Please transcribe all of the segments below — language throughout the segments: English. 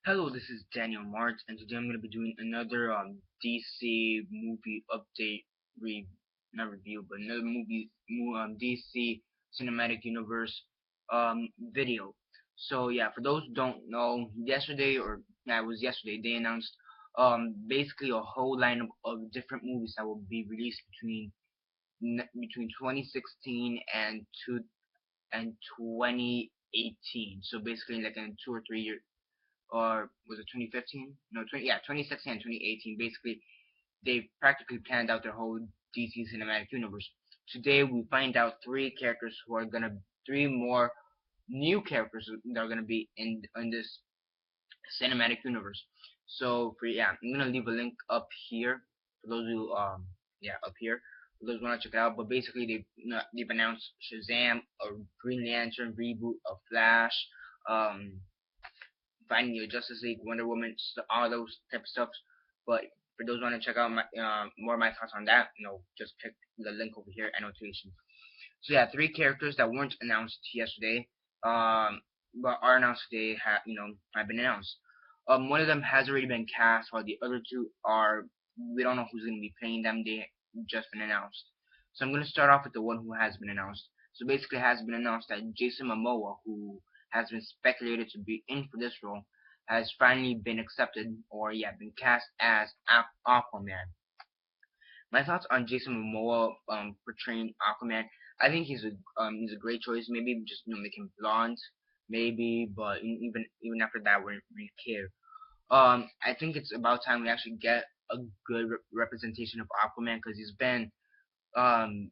Hello, this is Daniel Mart, and today I'm going to be doing another DC movie update, re not review, but another DC Cinematic Universe video. So yeah, for those who don't know, it was yesterday, they announced basically a whole lineup of different movies that will be released between 2016 and 2018. So basically, like in 2 or 3 years, or was it 2015? No, 2016 and 2018. Basically, they practically planned out their whole DC cinematic universe. Today, we find out three more new characters that are gonna be in this cinematic universe. So I'm gonna leave a link up here for those who up here for those who wanna check it out. But basically, they've announced Shazam, a Green Lantern reboot, a Flash, um, finding your Justice League, Wonder Woman, all those type of stuff. But for those who want to check out more of my thoughts on that, just click the link over here, annotation. So yeah, three characters that weren't announced yesterday, but are announced today have been announced. One of them has already been cast, while the other two are we don't know who's going to be playing them. They just been announced. So I'm going to start off with the one who has been announced. So basically, it has been announced that Jason Momoa, who has been speculated to be in for this role, has finally been accepted, or been cast as Aquaman. My thoughts on Jason Momoa portraying Aquaman. I think he's a great choice. Maybe just make him blonde, maybe, but even after that, we don't really care. I think it's about time we actually get a good representation of Aquaman because he's been um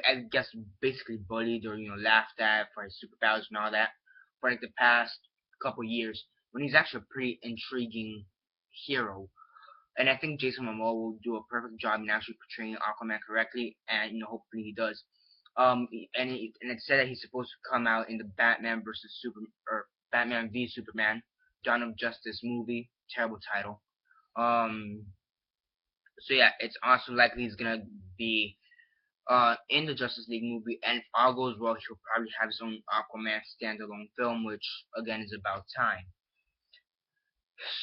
I guess basically bullied or laughed at for his superpowers and all that for like the past couple years when he's actually a pretty intriguing hero. And I think Jason Momoa will do a perfect job in actually portraying Aquaman correctly, and hopefully he does. And it said that he's supposed to come out in the Batman v Superman Dawn of Justice movie. Terrible title. Um, so yeah, it's also likely he's gonna be in the Justice League movie, and if all goes well, he'll probably have his own Aquaman standalone film, which again is about time.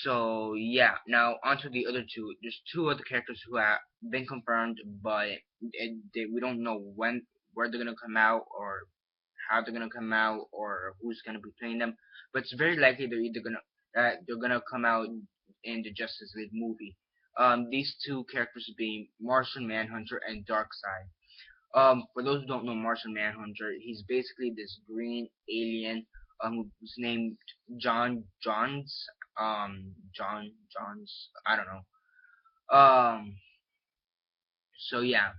So yeah, now onto the other two. There's two other characters who have been confirmed, but we don't know where they're gonna come out, or how they're gonna come out, or who's gonna be playing them. But it's very likely they're gonna come out in the Justice League movie. These two characters being Martian Manhunter and Darkseid. For those who don't know Martian Manhunter, he's basically this green alien who's named Johns, I don't know. So yeah,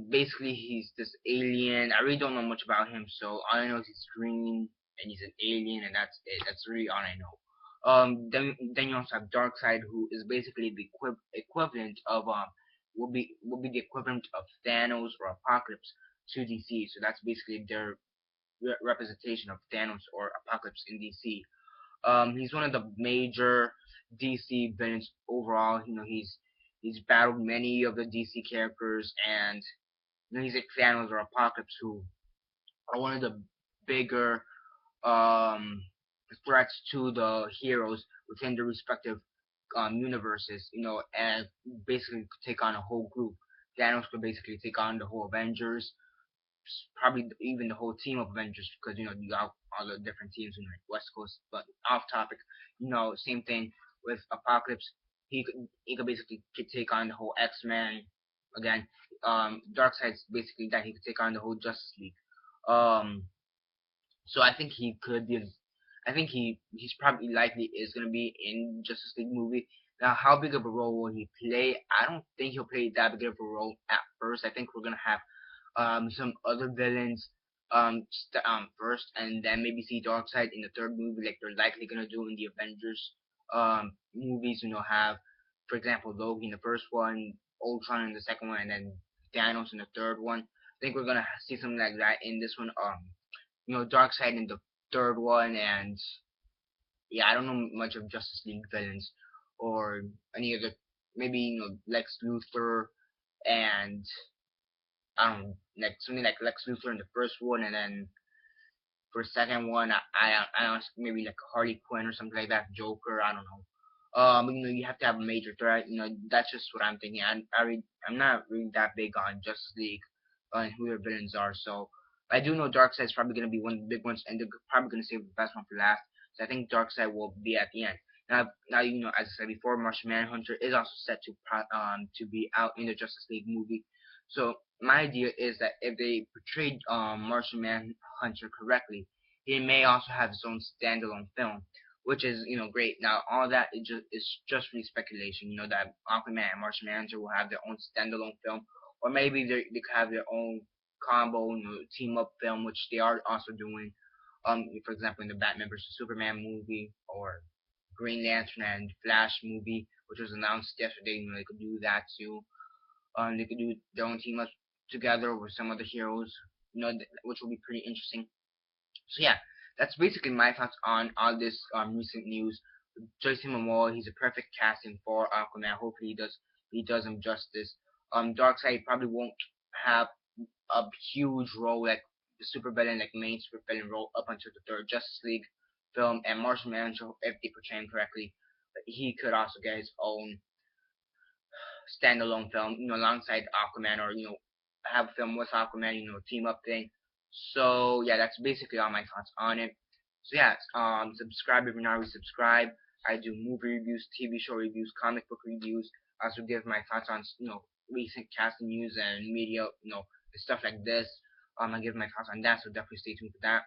basically he's this alien. I really don't know much about him, so all I know is he's green and he's an alien, and that's it. That's really all I know. Then you also have Darkseid, who is basically the equivalent of will be the equivalent of Thanos or Apocalypse to DC. So that's basically their representation of Thanos or Apocalypse in DC. He's one of the major DC villains overall. He's battled many of the DC characters, and he's like Thanos or Apocalypse, who are one of the bigger um, threats to the heroes within their respective universes. And basically could take on a whole group. Thanos could basically take on the whole Avengers, probably even the whole team of Avengers, because you got all the different teams in like West Coast. But off topic, same thing with Apocalypse. He could basically take on the whole X-Men again. Darkseid's basically that he could take on the whole Justice League. Um, so I think he could be. I think he's probably likely is gonna be in Justice League movie. Now, how big of a role will he play? I don't think he'll play that big of a role at first. I think we're gonna have some other villains first, and then maybe see Darkseid in the third movie, like they're likely gonna do in the Avengers movies. Have, for example, Loki in the first one, Ultron in the second one, and then Thanos in the third one. I think we're gonna see something like that in this one. Darkseid in the third one, and yeah, I don't know much of Justice League villains or any other. Maybe Lex Luthor and like something like Lex Luthor in the first one, and then For the second one, I don't maybe like Harley Quinn or something like that, Joker. I don't know. You have to have a major threat. That's just what I'm thinking. I'm not really that big on Justice League and who their villains are. So I do know Darkseid is probably gonna be one of the big ones, and they're probably gonna save the best one for last. So I think Darkseid will be at the end. Now as I said before, Martian Manhunter is also set to be out in the Justice League movie. So my idea is that if they portrayed Martian Manhunter correctly, he may also have his own standalone film, which is great. Now all that is just really speculation. That Aquaman and Martian Manhunter will have their own standalone film, or maybe they could have their own combo, team up film, which they are also doing. For example, in the Batman vs Superman movie, or Green Lantern and Flash movie, which was announced yesterday. They could do that too. They could do their own team up together with some other heroes. Which will be pretty interesting. So yeah, that's basically my thoughts on all this recent news. Jason Momoa, he's a perfect casting for Aquaman. Hopefully he does him justice. Darkseid probably won't have a huge role like the super villain, like main super villain role up until the third Justice League film, and Martian Manhunter, if they portray him correctly, but he could also get his own standalone film, alongside Aquaman, or have a film with Aquaman, team up thing. So yeah, that's basically all my thoughts on it. So yeah, subscribe if you're not already subscribed. I do movie reviews, TV show reviews, comic book reviews. I also give my thoughts on recent casting news and media, stuff like this. I give my thoughts on that, so definitely stay tuned for that.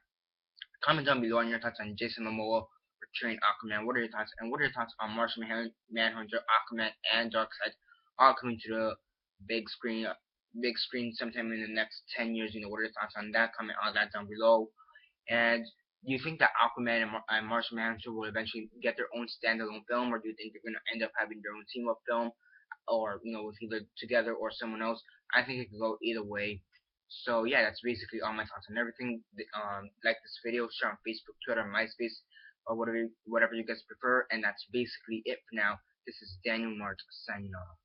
Comment down below on your thoughts on Jason Momoa portraying Aquaman. What are your thoughts? And what are your thoughts on Martian Manhunter, Aquaman, and Darkseid all coming to the big screen, sometime in the next 10 years? What are your thoughts on that? Comment all that down below. And do you think that Aquaman and Martian Manhunter will eventually get their own standalone film, or do you think they're going to end up having their own team up film, or with either together or someone else? I think it could go either way. So yeah, that's basically all my thoughts on everything. Like this video, share on Facebook, Twitter, MySpace, or whatever you guys prefer. And that's basically it for now. This is Daniel Mart signing off.